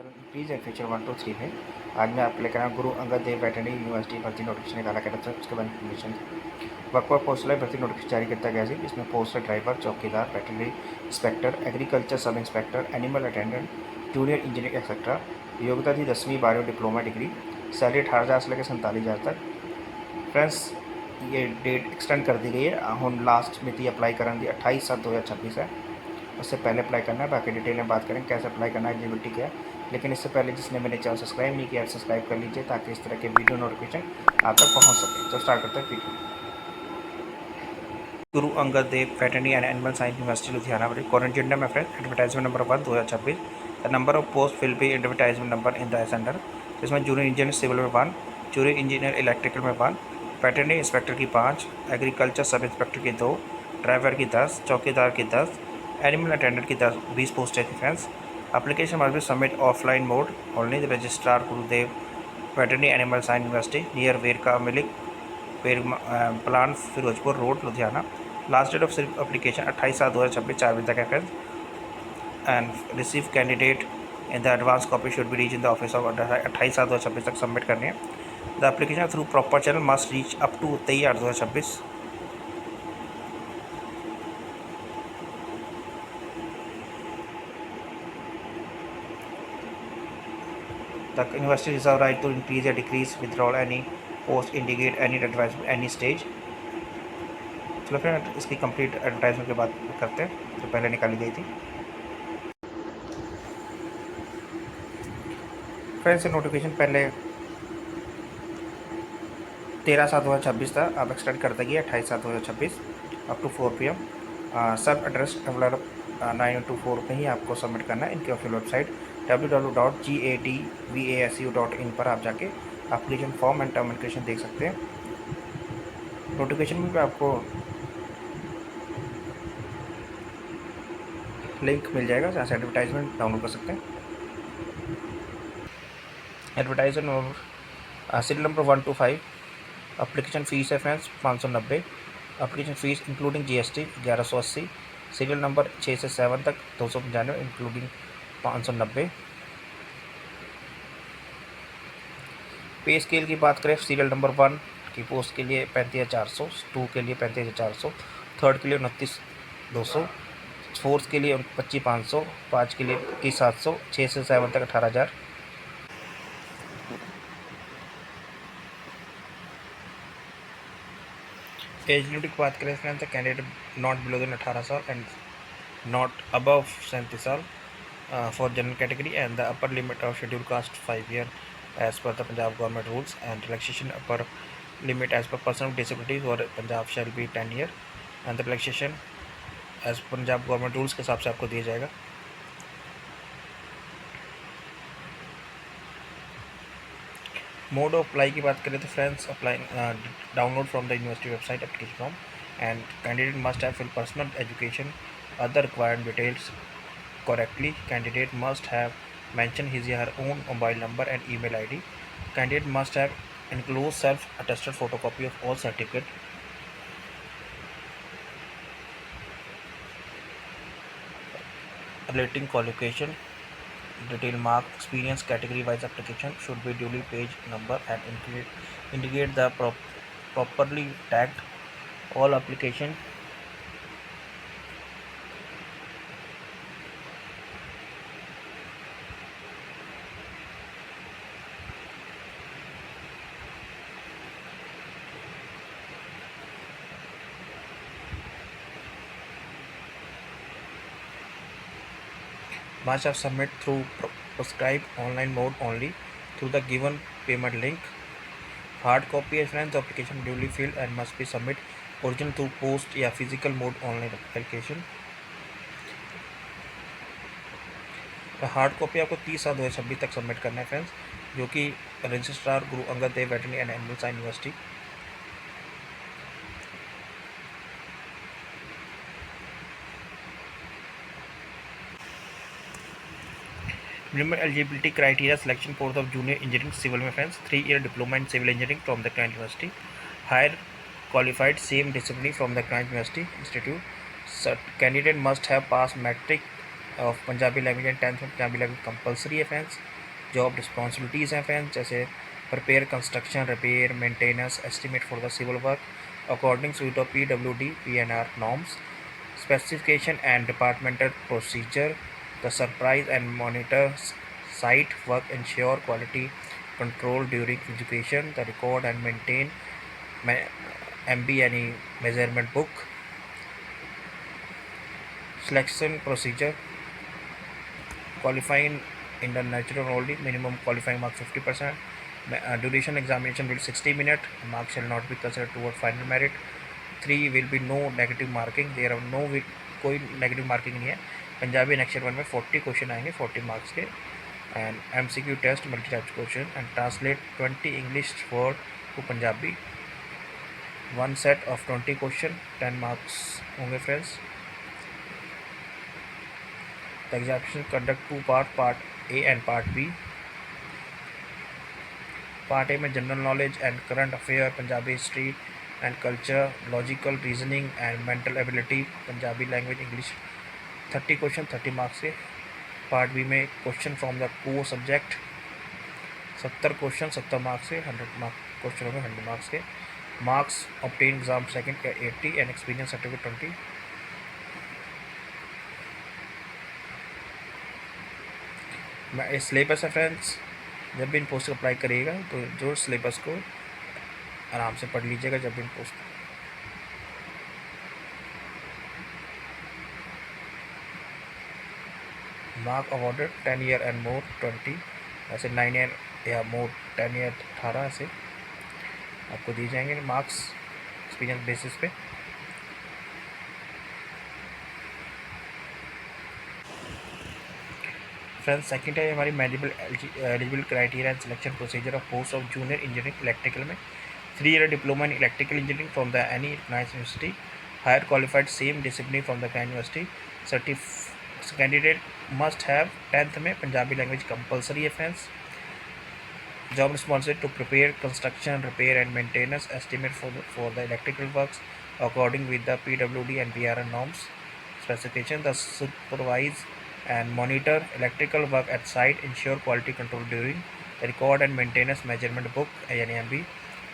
Sir please and feature 1 to 3 में आज मैं आप लेकर आया गुरु अंगद देव वेटरनरी यूनिवर्सिटी भर्ती नोटिफिकेशन निकाला गया था, उसके बारे में इन्फॉर्मेशन वक्फा पोस्टल भर्ती नोटिफिकेशन जारी करता गया है। इसमें पोस्ट ड्राइवर, चौकीदार, veterinary inspector, agriculture sub inspector, animal attendant, junior engineer etcetera. योग्यता थी 10वीं 12वीं डिप्लोमा डिग्री। सैलरी 18,000 से लेकर 47,000 तक। फ्रेंड्स ये डेट एक्सटेंड कर दी गई है, हम लास्ट में थी अप्लाई करने दी 28/7/2026 है। उससे पहले अप्लाई करना है। बाकी डिटेल में बात करें कैसे अप्लाई करना है, एलिजिबिलिटी क्या है। लेकिन इससे पहले जिसने मेरे चैनल सब्सक्राइब नहीं किया सब्सक्राइब कर लीजिए ताकि इस तरह के वीडियो नोटिफिकेशन आप तक पहुंच सके। तो स्टार्ट करते हैं video. Guru Angad Dev veterinary and animal science university Ludhiana. Current gender में friend advertisement number 1 2026। The number of post will be advertisement number in the centre. इसमें जूनियर इंजीनियर सिविल में 1, जूनियर इंजीनियर इलेक्ट्रिकल में 1, वेटरनरी इंस्पेक्टर की 5, agriculture sub inspector की 2, driver की 10, चौकीदार की 10, animal attendant की 20 पोस्टें थी friends. Application must be submit offline mode only. The registrar Gurudev veterinary animal science university near Verka milk plant Firozpur road Ludhiana. Last date of सिर्फ एप्लीकेशन 28/7/2026 4 बजे तक है friends. And receive candidate in the advance copy should be reach in the office of 28/7/2026 तक submit करनी है। The application through proper channel must reach up to 23/8/2026। The university reserve right to increase or decrease, withdraw any post, indicate any advertisement, any stage। चलो friend इसकी complete advertisement के बाद करते हैं जो पहले निकाली गई थी। फ्रेंड्स नोटिफिकेशन पहले 13/7/2026 था, अब एक्सटेंड कर दी गई 28/7/2026 अप टू 4 PM। सब एड्रेस डेवलप 9 to 4 में ही आपको सबमिट करना है। इनकी ऑफिशियल वेबसाइट www.gadvasu.in पर आप जाके application form and term and condition देख सकते हैं। नोटिफिकेशन में आपको लिंक मिल जाएगा जहाँ से एडवर्टाइजमेंट डाउनलोड कर सकते हैं। Advertisement number serial number 1 to 5। Application fees है friends 590। Application fees including GST 1180। Serial number 6 से 7 तक 295 इंक्लूडिंग 590। पे स्केल की बात करें सीरियल नंबर 1 की पोस्ट के लिए 35,400, 2 के लिए 35,400, थर्ड के लिए 29,200, फोर्थ के लिए 25,500, 5 के लिए 21,700, 6 से 7 तक 18,000। एज लिमिट की बात करें friends candidate not below then 18 साल एंड नॉट अबव 37 साल for general category and the upper limit of schedule caste 5 year as per the Punjab government rules and relaxation upper limit as per person with disabilities or Punjab shall be 10 year and the relaxation as Punjab government rules के हिसाब से आपको दिया जाएगा। Mode of apply की बात करें तो friends apply download from the university website application form and candidate must have fill personal education other required details correctly. Candidate must have mentioned his or her own mobile number and email ID. Candidate must have enclosed self-attested photocopy of all certificate. Relating qualification, detail mark, experience category wise application should be duly page number and indicate the properly tagged all application must have submit through prescribed online mode only through the given payment link. Hard copy है friends application duly filled and must be submit original through post या physical mode online application। Hard copy आपको 30/7/2026 तक submit करना है friends, जो कि registrar Guru Angad Dev veterinary and animal science university. Minimum eligibility criteria selection course of junior engineering civil में friends 3 year diploma in civil engineering from the client university, higher qualified same discipline from the client university institute. Candidate must have pass matric of Punjabi language and 10th में Punjabi language compulsory है friends. Job responsibilities हैं friends, जैसे prepare construction, repair, maintenance estimate for the civil work according to PWD PNR norms, specification and departmental procedure, the supervise and monitor site work, ensure quality control during education, the record and maintain MB any measurement book, selection procedure, qualifying in the natural only, minimum qualifying mark 50%, duration examination will 60 minutes, marks shall not be considered toward final merit, 3 will be no negative marking, there are no कोई negative marking नहीं है। Punjabi next 1 में 40 question आएंगे 40 marks के, and MCQ test multi type question, and translate 20 English word to Punjabi, 1 set of 20 question 10 marks होंगे friends. The examination conduct 2 part A and part B. Part A में general knowledge and current affair, Punjabi history and culture, logical reasoning and mental ability, Punjabi language English 30 question 30 marks के। Part B में question from the core subject 70 question 70 marks के, 100 mark question होंगे 100 marks के। Marks obtain exam second के 80 and experience certificate 20। मैं syllabus है friends, जब भी इन पोस्ट अप्लाई करिएगा तो जो सिलेबस को आराम से पढ़ लीजिएगा जब भी इन post. Mark awarded 10 year and more 20, ऐसे 9 ईयर या मोर 10 ईयर 18 ऐसे आपको दिए जाएंगे मार्क्स एक्सपीरियंस बेसिस पे। फ्रेंड्स सेकंड है हमारी eligible criteria and selection procedure of post of junior engineering electrical में 3 year diploma in electrical engineering from the any recognized university, higher qualified same discipline from the university, candidate must have 10th में Punjabi language compulsory है friends. Job responsibility to prepare construction, repair and maintenance estimate for the electrical works according with the PWD and PRN norms, specification, the supervise and monitor electrical work at site, ensure quality control during the record and maintenance measurement book (NMB),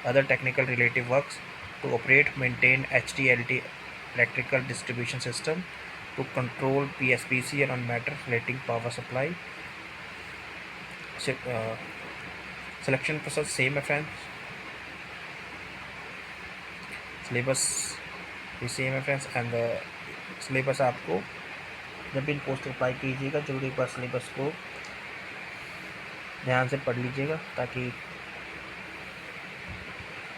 other technical related works, to operate maintain HTLT electrical distribution system, to control PSPC and on matter relating power supply। Selection process same है friends, syllabus भी same है friends, and syllabus आपको जब भी इन post apply कीजिएगा जरूर एक बार सिलेबस को ध्यान से पढ़ लीजिएगा ताकि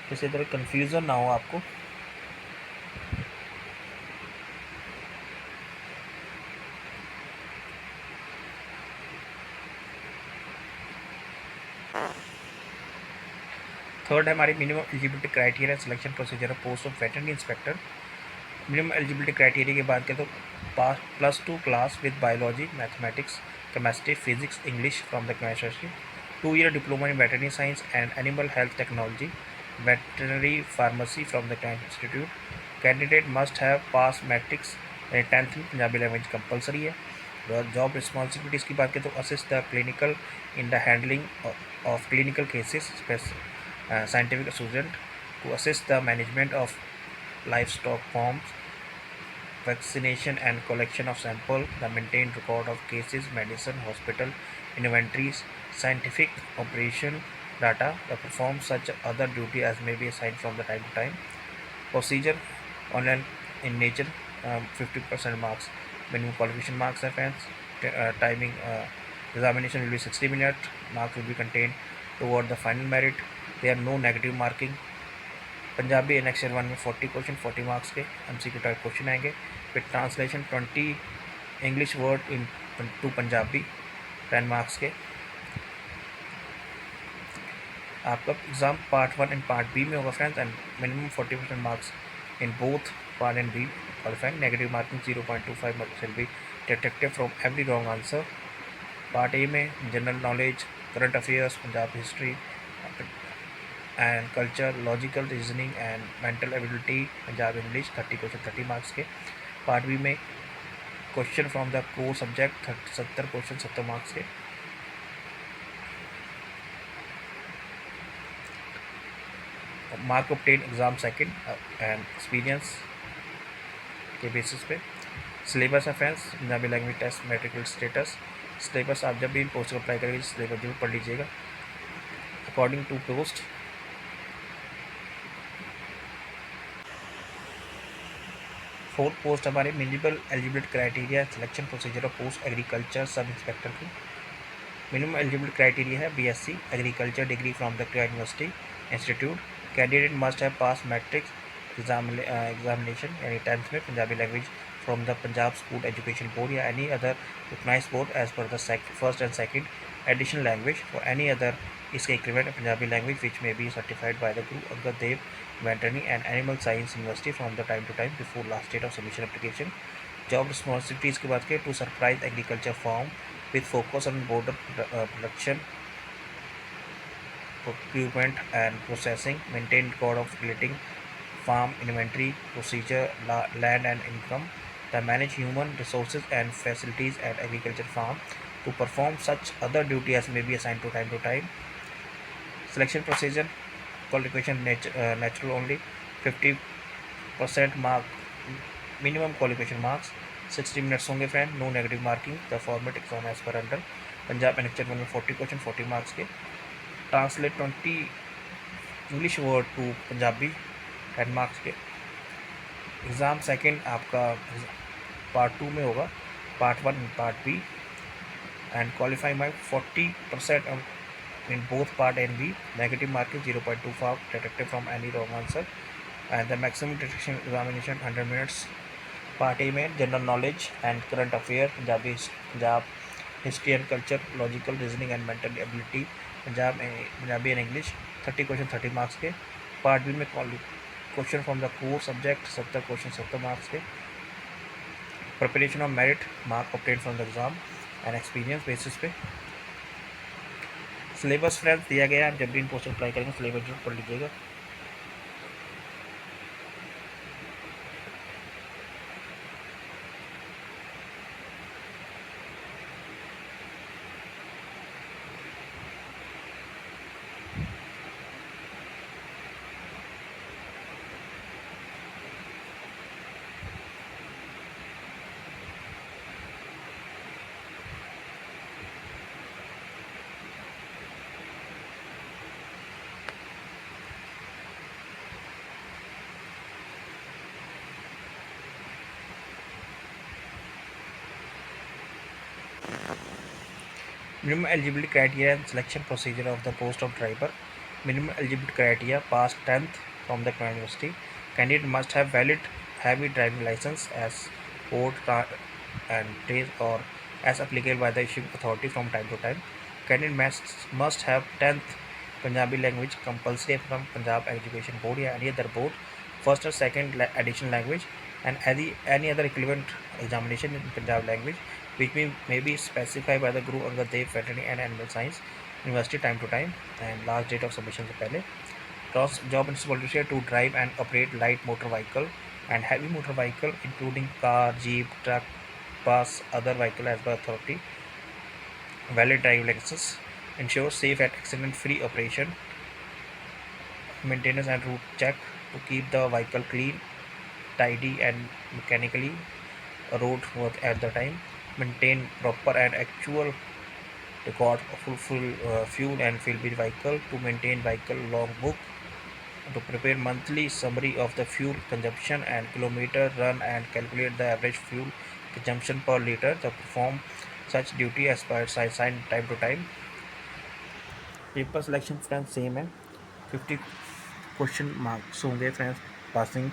किसी तरह कन्फ्यूज़न ना हो आपको। थर्ड है हमारी minimum eligibility criteria selection procedure of post of veterinary inspector. Minimum eligibility criteria की बात करें तो +2 class with biology, mathematics, chemistry, physics, English from the university, 2 year diploma in veterinary science and animal health technology, veterinary pharmacy from the institute, candidate must have pass matrix 10th में Punjabi language compulsory है। Job responsibilities की बात करें तो assist the clinical in the handling of clinical cases, scientific assistant to assist the management of livestock farms, vaccination and collection of sample, the maintained record of cases, medicine, hospital inventories, scientific operation data, the perform such other duty as may be assigned from the time to time. Procedure online in nature, 50% marks, minimum qualification marks are friends. Timing examination will be 60 minutes, marks will be contained toward the final merit, there are no negative marking। Punjabi next 1 में 40 question 40 marks के MCQ type question आएंगे। फिर translation 20 English word into Punjabi 10 marks के। आपका exam part 1 and part B में होगा friends, and minimum 40% marks in both part and B qualifying, negative marking 0.25 marks will be deducted from every wrong answer. Part A में general knowledge, current affairs, Punjab history and culture, logical reasoning and mental ability, Punjab English 30 question 30 marks के। Part B में question from the core subject 70 question 70 marks के। Mark obtain exam second and experience के basis पे। Syllabus है friends, Punjabi language test metrical status. Syllabus आप जब भी post apply करेंगे सिलेबस जरूर पढ़ लीजिएगा according to post. Fourth post हमारे minimum eligibility criteria selection procedure of post agriculture sub inspector की। मिनिमम एलिजिबिलिटी क्राइटेरिया है BSc agriculture degree from the university institute. Candidate must have pass matric examination यानी 10th में Punjabi language from the Punjab school education board या any other recognised board as per the first and second additional language for any other इसके equivalent Punjabi language which may be certified by the Guru Angad Dev veterinary and animal science university from the time to time before last date of submission application. Job responsibilities की बात करें to surprise agriculture farm with focus on border production, procurement and processing, maintain record of relating farm inventory, procedure, land and income, to manage human resources and facilities at agriculture farm, to perform such other duty as may be assigned to time to time. Selection procedure, qualification natural only, 50% mark minimum qualification marks, 60 minutes होंगे friend, no negative marking, the format exam as पर under Punjab annexure 1 में 40 question 40 marks के। Translate 20 English word to Punjabi 10 marks के। Exam second आपका part 2 में होगा, part 1 part B, and qualify my 40% in both part A and B. Negative marking 0.25 deducted from any wrong answer, and the maximum detection examination 100 minutes. Part A में general knowledge and current affair Punjab history and culture logical reasoning and mental ability Punjabi and English 30 question 30 marks के। Part B में question from the core subject 70 question 70 marks के। Preparation of merit mark obtain from the exam and experience basis पे। Syllabus friends दिया गया है, आप जब भी इन पोस्ट अप्लाई करेंगे सिलेबस जरूर पढ़ लीजिएगा। Minimum eligibility criteria and selection procedure of the post of driver. Minimum eligibility criteria: pass 10th from the university. Candidate must have valid heavy driving license as port and trace or as applicable by the issuing authority from time to time. Candidate must have 10th Punjabi language compulsory from Punjab Education Board or any other board, first or second additional language, and any other equivalent examination in Punjab language which may be specified by the Guru Angad Dev Veterinary and Animal Science University time to time, and last date of submission से पहले। Job responsibility to drive and operate light motor vehicle and heavy motor vehicle including car, jeep, truck, bus, other vehicle as per authority. Valid driving license. Ensure safe and accident free operation. Maintenance and route check to keep the vehicle clean, tidy and mechanically roadworthy at the time. Maintain proper and actual record of fuel and fill the vehicle. To maintain vehicle logbook. To prepare monthly summary of the fuel consumption and kilometer run and calculate the average fuel consumption per liter. To perform such duty as per assigned time to time. Paper selection friends same है, 50 question marks होंगे friends passing.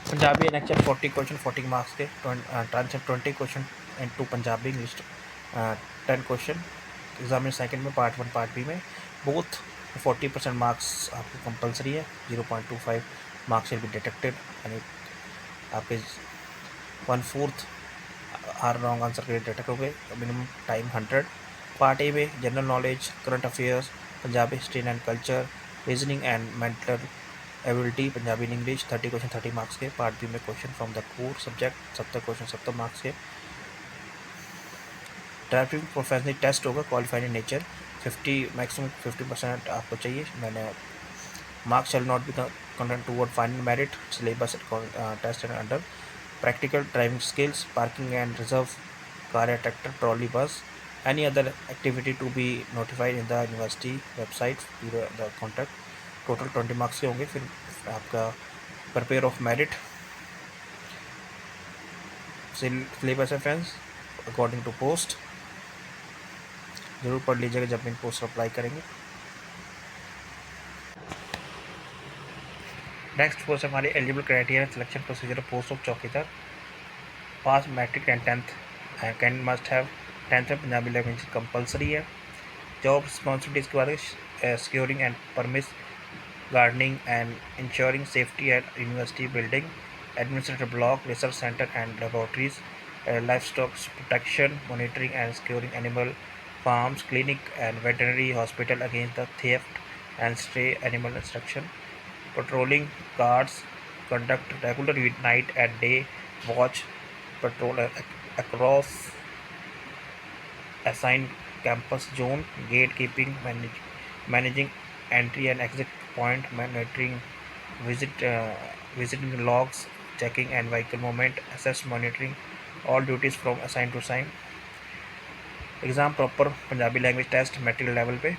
Punjabi नेक्चर 40 question 40 marks के, translate 20 question and 2 Punjabi English 10 question. Examination second में part 1 part B में both 40% marks आपको compulsory है। 0.25 marks will be detected यानी आपके 1/4 आर रॉन्ग आंसर के लिए डिटेक्ट हो गए। Minimum time 100। पार्ट ए में general knowledge, current affairs, Punjabi history and culture, reasoning and mental ability, Punjabi in English 30 question 30 marks के। पार्ट बी में question from the core subject 70 question 70 marks के। Driving professional test होगा qualified in nature 50 maximum 50% आपको चाहिए। मैंने marks shall not be content toward final merit syllabus test and under practical driving skills, parking and reserve car या tractor, trolley, bus, any other activity to be notified in the university website to the contact। Total 20 marks के होंगे। फिर आपका prepare of merit syllabus है friends according to post, ज़रूर पढ़ लीजिएगा जब इन पोस्ट अप्लाई करेंगे। नेक्स्ट पोस्ट हमारी eligible criteria selection procedure post of chowkidar. Pass matric and 10th can must have 10th में पंजाबी लैंग्वेज कंपलसरी है। जॉब रिस्पॉन्सिबिलिटीज़ के बाद securing and premise gardening and ensuring safety at university building, administrative block, research centre and laboratories, life stock protection, monitoring and securing animal farms, clinic and veterinary hospital against the theft and stray animal instruction, patrolling guards conduct regular night and day watch patrol across assigned campus zone, gatekeeping, managing entry and exit point, monitoring visiting logs, checking and vehicle movement, assess monitoring all duties from assigned to assign। Exam proper Punjabi language test material level पे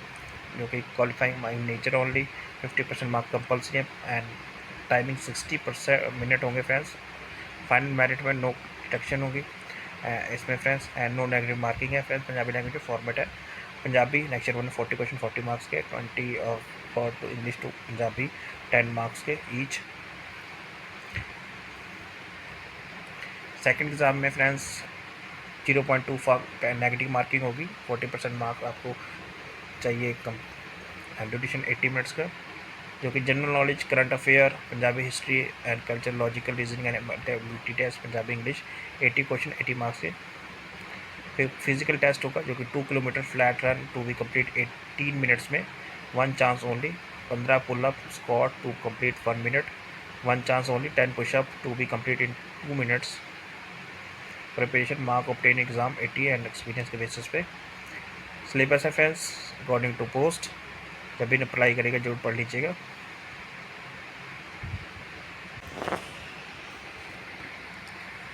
जो कि qualifying in nature only 50% mark compulsory है and timing 60% minute होंगे friends. Final merit में no deduction होगी इसमें friends and no negative marking है friends. Punjabi language में फॉर्मेट है Punjabi next year 40 question 40 marks के, 20 for to English to Punjabi 10 marks के ईच। सेकेंड एग्ज़ाम में फ्रेंड्स 0.25 नेगेटिव मार्किंग होगी। 40% मार्क आपको चाहिए कम एंड ड्यूरेशन 80 मिनट्स का, जो कि general knowledge, current affair, Punjabi history and culture, logical reasoning and ability test Punjabi English 80 question 80 marks के। फिर फिजिकल टेस्ट होगा जो कि 2 kilometre flat run to be complete 18 minutes में, 1 chance only. 15 pull up squat to complete 1 minute, 1 chance only. 10 push up to be complete in 2 minutes. Preparation mark obtain exam 80 and experience के basis पे। Syllabus है friends according to post, जब भी apply करेगा जरूर पढ़ लीजिएगा।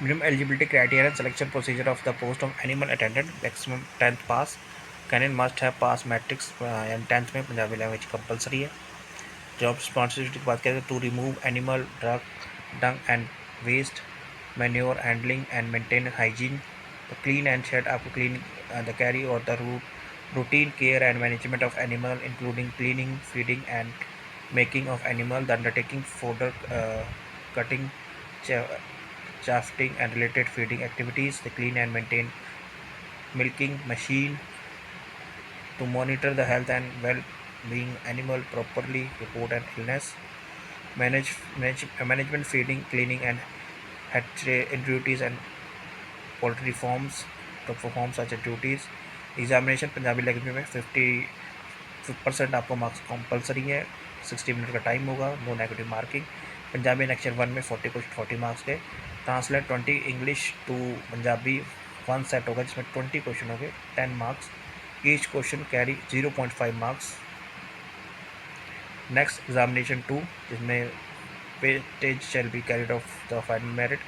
Minimum eligibility criteria selection procedure of the post of animal attendant, maximum 10th pass, candidate must have pass matrix and 10th में पंजाबी लैंग्वेज कंपलसरी है। जॉब रिस्पॉन्सिबिलिटी की बात करें तो to remove animal dung and waste, manure handling and maintain hygiene, clean and shed आपको clean the carry और the routine care and management of animal including cleaning, feeding and making of animal, the undertaking fodder cutting, chafing and related feeding activities, the clean and maintain milking machine, to monitor the health and well-being animal properly, report an illness, management feeding, cleaning and hatchery duties and poultry farms to perform such duties। Examination Punjabi language में 50% आपको marks compulsory है। 60 minute का time होगा, no negative marking. Punjabi lecture 1 में 40 question 40 marks के। Translate 20 English to Punjabi 1 set होगा जिसमें 20 question होंगे 10 marks. Each question carry 0.5 marks. Next examination 2 जिसमें weightage shall be carried of the final merit.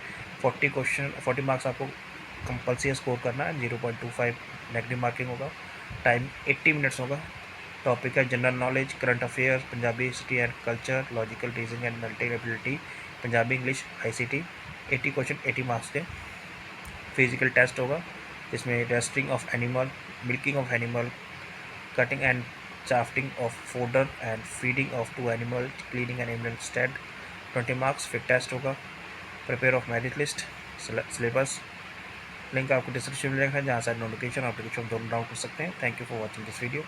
40 marks आपको कंपल्सरी स्कोर करना है, 0.25 नेगेटिव मार्किंग होगा। टाइम 80 मिनट्स होगा। टॉपिक है general knowledge, current affairs, Punjabi history and culture, logical reasoning and mental ability, Punjabi English ICT। 80 question 80 marks के। Physical test होगा जिसमें testing of animal, milking of animal, cutting and chaffing of fodder and feeding of 2 animal, cleaning an animal shed 20 marks. फिर test होगा prepare of merit list. Syllabus link आपको description में लिखा है, जहाँ से नोटिफिकेशन और एप्लीकेशन दोनों डाउनलोड कर सकते हैं। Thank you for watching this video.